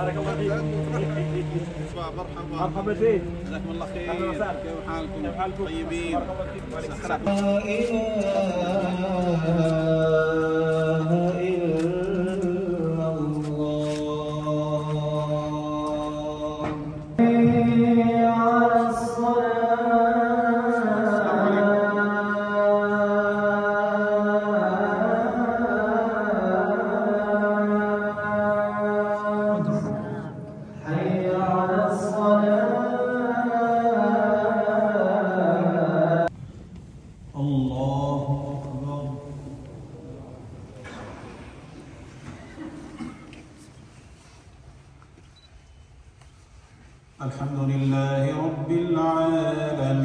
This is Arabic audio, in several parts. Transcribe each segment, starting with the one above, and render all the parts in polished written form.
بارك الله فيك. مرحبا. مرحبا فيك. جزاكم الله خير. اهلا وسهلا. كيف حالكم؟ كيف حالكم؟ طيبين. بارك الله فيك. وعليكم السلام. لا إله إلا الله. على حي على الصلاة. الله أكبر. الحمد لله رب العالمين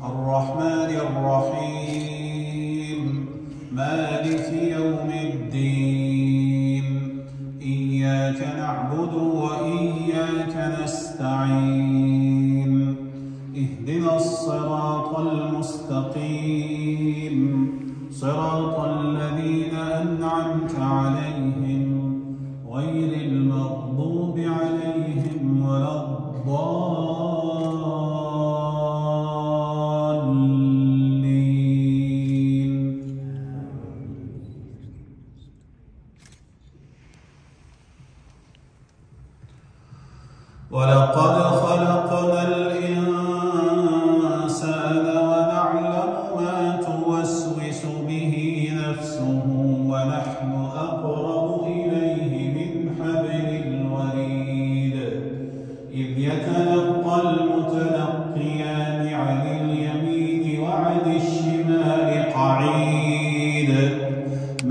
الرحمن الرحيم مالك يوم الدين إياك نعبد وإياك نستعين اهدنا الصراط المستقيم صراط الذين أنعمت عليهم غير المغضوب عليهم ولا الضالين. ولقد خلقنا الإنسان ونعلم ما توسوس به نفسه ونحن أقرب إليه من حبل الوريد إذ يتلقى المتلقيان عن اليمين وعن الشمال قعيد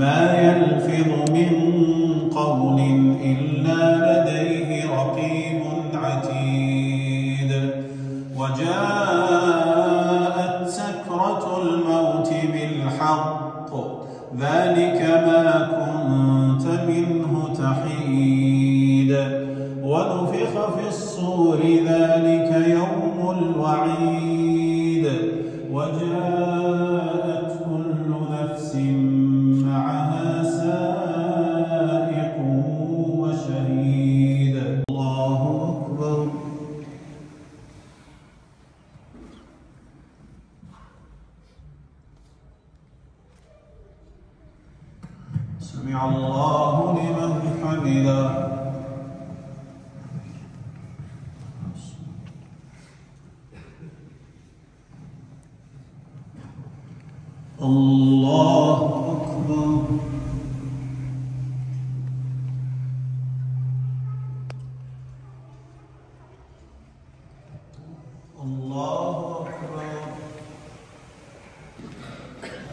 ما يلفظ من قول إلا لديه رقيب عتيد وجاءت سكرة الموت بالحق ذلك ما كنت منه تحيد ونفخ في الصور ذلك يوم الوعيد وجاءت كل نفس معها سائق وشهيد. الله أكبر. سمع الله لمن حمده. الله أكبر. الله أكبر.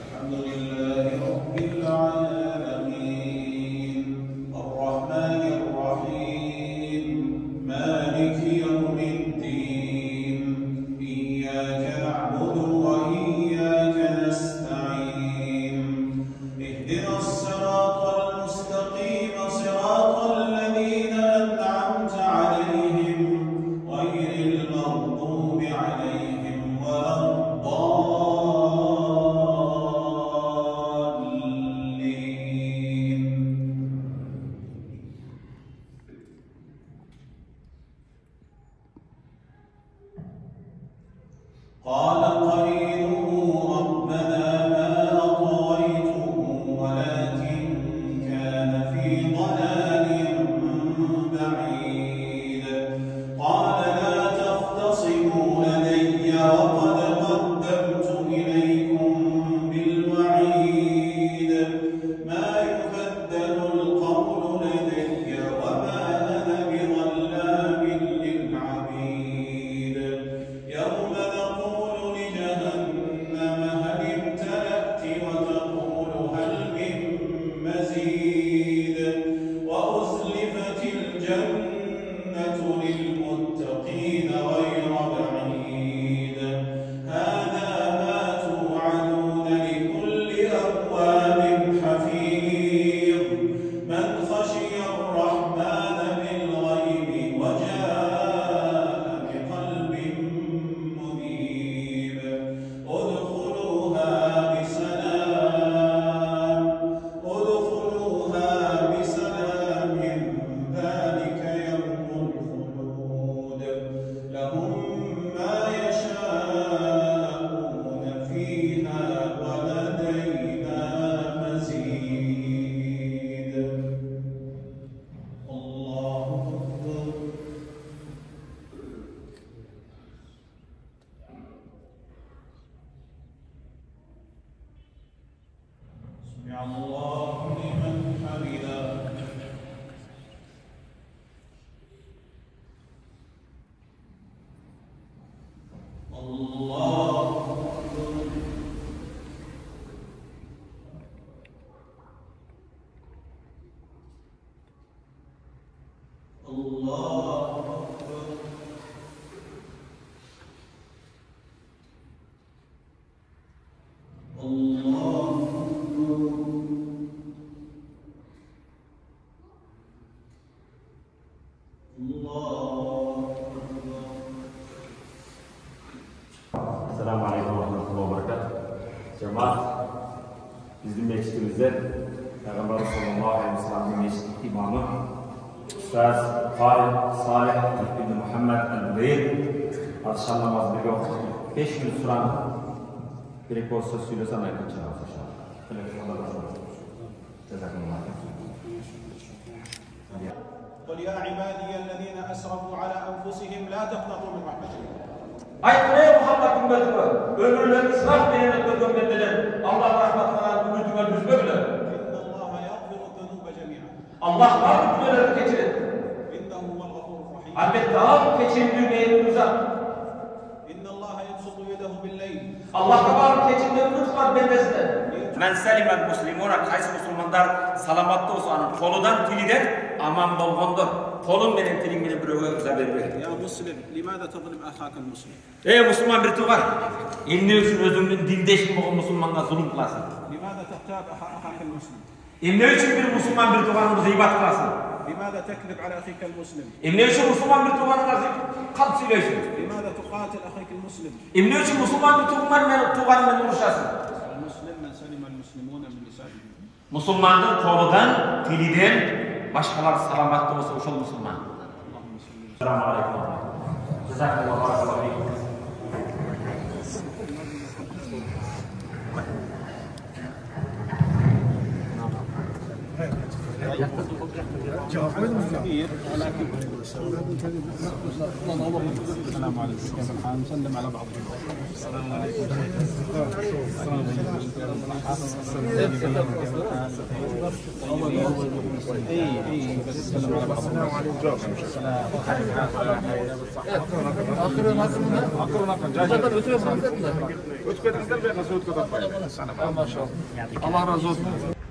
الحمد لله رب العالمين الرحمن الرحيم مالك يوم الدين إياك نعبد وإياك نستعين اهدنا الصراط المستقيم صراط الذين أنعمت عليهم غير المغضوب عليهم ولا الضالين. قال قرينه ربنا ما أطغيته ولكن كان في ضلال بعيد قال لا تختصموا لدي وقد قدمت إليكم بالوعيد ما يبدل القول لدي وما أنا بظلام للعبيد يوم نقول Esselamu Aleyküm ve Rahmetullahi ve Berekatuhu. Cemaat, bizim meclisimizde Peygamber sallallahu aleyhi ve sellem'in meclis imamı Üstaz Farid Salih bin Muhammed el-Beyr akşam namazını bir okuduk. 5 gün süren bir olsa söylesen aykın çağırız inşallah. Telefonda da sonra. Cezakumullah. قل يا عبادي الذين أسرفوا على أنفسهم لا تقنطوا من رحمة الله. Aytmaya Muhammed ümmeti var. Ömürlerini israf vererek gömlediler. Allah rahmetine ümmetinden düzmekle. إن الله يغفر الذنوب جميعا. Allah var günahları geçirir. إنه هو الغفور الرحيم. Elbette al keçindiği meyilini uzat. إن الله يبسط يده بالليل. Allah da var keçindiği lütfen bendesine. Men selimel muslimuna kaysi musulmanlar salamatlı olsa anın koludan tiliden aman bolgondur. Kolun benim tilim beni buraya güzel veriyor. يا مسلم لماذا تظلم أخاك المسلم؟ Ey Müslüman bir tuğar. İmne üçün özümün dindeşim bu Müslümanla zulüm kılasın. لماذا تغتاب أخاك المسلم؟ İmne üçün bir Müslüman bir tuğanın gıybat kılasın. لماذا تكذب على أخيك المسلم؟ İmne üçün Müslüman bir tuğanın kalp söylüyorsun. لماذا تقاتل أخيك المسلم؟ İmne üçün Müslüman bir tuğanın vuruşasın. المسلم من سلم المسلمون من لسانه. Müslümanın koludan, tiliden başkalar salamatlı olsa uşul Müslüman. Esselamu Aleyküm. Cezakumullah. كبير ولكن السلام عليكم كيف الحال؟ نسلم على بعضهم. السلام عليكم. اي بس نسلم على بعضهم. السلام عليكم. ما شاء الله. الله رزقنا.